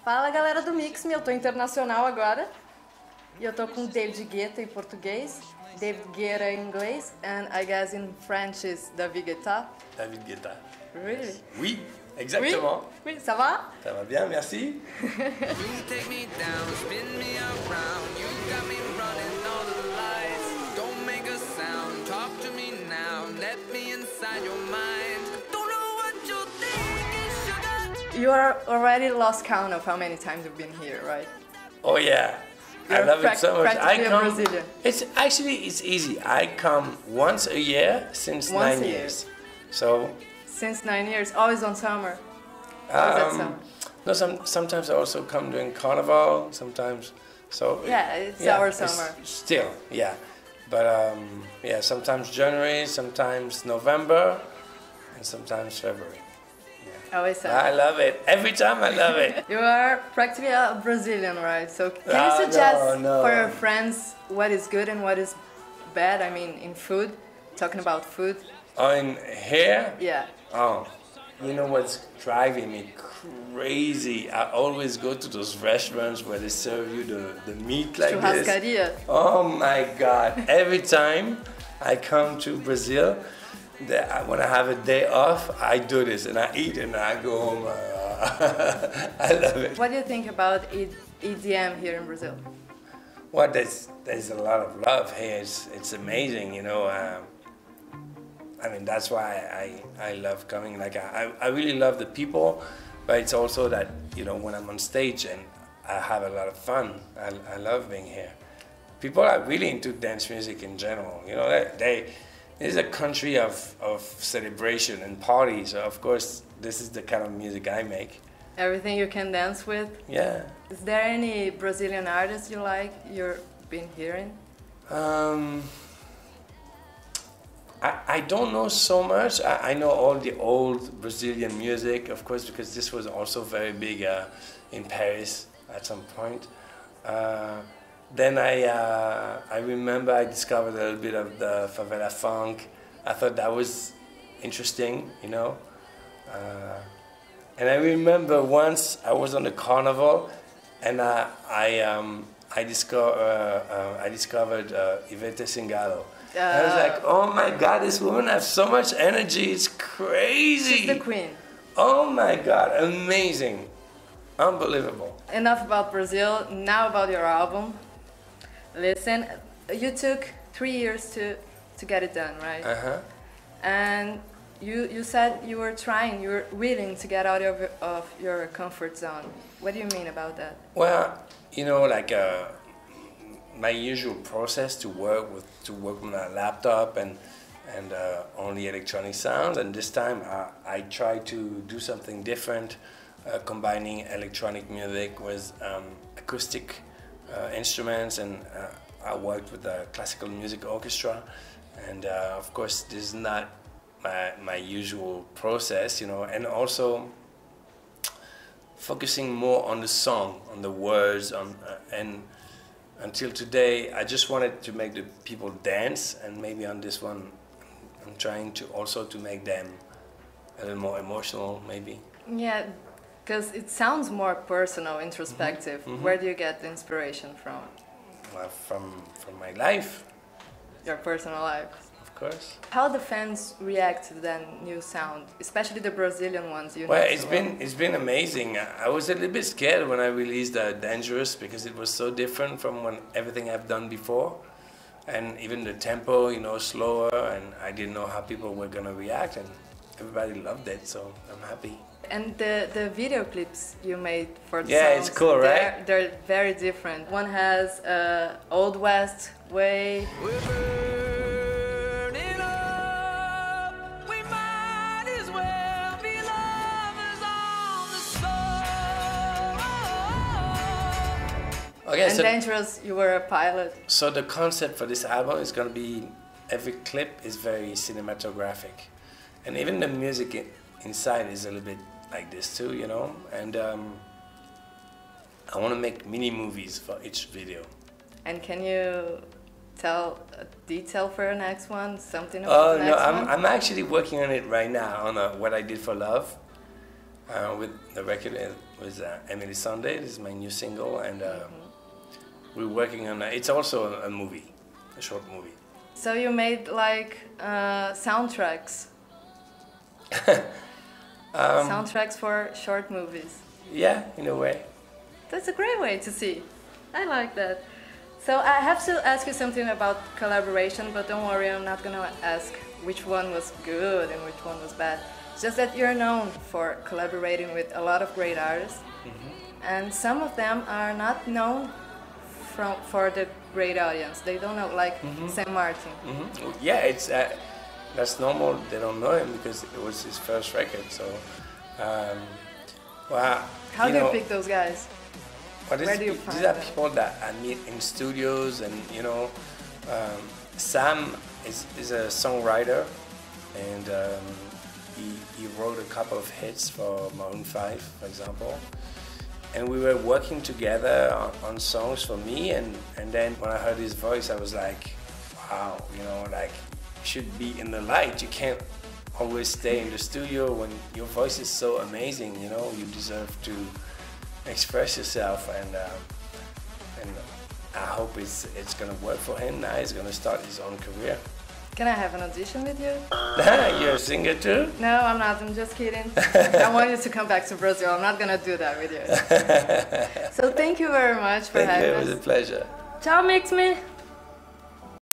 Fala galera do MIXME, eu tô internacional agora. E eu tô com Daví Guettá em português, Daví Guettá em inglês, and I guess in French is Daví Guettá. Daví Guettá. Really? Yes. Oui, exactement. Oui, oui, ça va? Ça va bien, merci. You are already lost count of how many times you've been here, right? Oh yeah, You're I love it so much. Practically a Brazilian. It's easy. I come once a year since 9 years. So since 9 years, always on summer. That summer? No, sometimes I also come during Carnival. Sometimes, so yeah, it's our summer. Still, yeah, but yeah, sometimes January, sometimes November, and sometimes February. Always summer. I love it. Every time I love it. You are practically a Brazilian, right? So can you suggest for your friends what is good and what is bad? I mean, in food, talking about food. Oh, in here? Yeah. Oh, you know what's driving me crazy? I always go to those restaurants where they serve you the meat like this. Oh my God. Every time I come to Brazil, when I have a day off, I do this and I eat and I go home. I love it. What do you think about EDM here in Brazil? Well, there's a lot of love here. It's amazing, you know. I mean, that's why I love coming. Like I really love the people, but it's also that, you know, when I'm on stage and I have a lot of fun. I love being here. People are really into dance music in general. You know, it is a country of celebration and parties, so of course this is the kind of music I make. Everything you can dance with? Yeah. Is there any Brazilian artists you like, you've been hearing? I don't know so much. I know all the old Brazilian music, of course, because this was also very big in Paris at some point. Then I remember I discovered a little bit of the favela funk. I thought that was interesting, you know. And I remember once I was on the carnival, and I discovered Ivete Singalo. I was like, oh my God, this woman has so much energy. It's crazy. She's the queen. Oh my God, amazing, unbelievable. Enough about Brazil. Now about your album. Listen, you took 3 years to get it done, right? Uh-huh. And you said you were willing to get out of your comfort zone. What do you mean about that? Well, you know, like my usual process to work with my laptop and only electronic sounds, and this time I tried to do something different, combining electronic music with acoustic instruments, and I worked with a classical music orchestra, and of course this is not my usual process, you know, and also focusing more on the song, on the words, and until today I just wanted to make the people dance, and maybe on this one I'm trying to also to make them a little more emotional, maybe. Yeah. Because it sounds more personal, introspective. Mm-hmm. Where do you get the inspiration from? Well, from my life. Your personal life. Of course. How the fans react to that new sound, especially the Brazilian ones? Well, it's been amazing. I was a little bit scared when I released Dangerous, because it was so different from everything I've done before, and even the tempo, you know, slower, and I didn't know how people were gonna react, and everybody loved it, so I'm happy. And the video clips you made for the songs, it's cool, right? They're very different. One has Old West way. We're burning up. We might as well be lovers on the soul. Okay, and Dangerous, you were a pilot. So the concept for this album is going to be, every clip is very cinematographic, and even the music inside is a little bit like this too, you know, and I want to make mini movies for each video. And can you tell a detail for your next one, something about the next one? I'm actually working on it right now, on What I Did for Love, with the record with Emily Sunday. This is my new single, and we're working on. It's also a movie, a short movie. So you made like soundtracks. Soundtracks for short movies. Yeah, in a way. That's a great way to see. I like that. So I have to ask you something about collaboration, but don't worry, I'm not gonna ask which one was good and which one was bad. It's just that you're known for collaborating with a lot of great artists, and some of them are not known for the great audience. They don't know, like Saint Martin. Yeah, it's that's normal. They don't know him because it was his first record. So, well, how do you pick those guys? Where do you find these are them? people that I meet in studios, and Sam is a songwriter, and he wrote a couple of hits for Maroon 5, for example. And we were working together on songs for me, and then when I heard his voice, I was like, wow, like, you should be in the light. You can't always stay in the studio when your voice is so amazing, you deserve to express yourself, and I hope it's gonna work for him. Now he's gonna start his own career. Can I have an audition with you? You're a singer too? No, I'm not. I'm just kidding. I want you to come back to Brazil. I'm not gonna do that with you. So thank you very much for having us. It was a pleasure. Ciao, MIXME.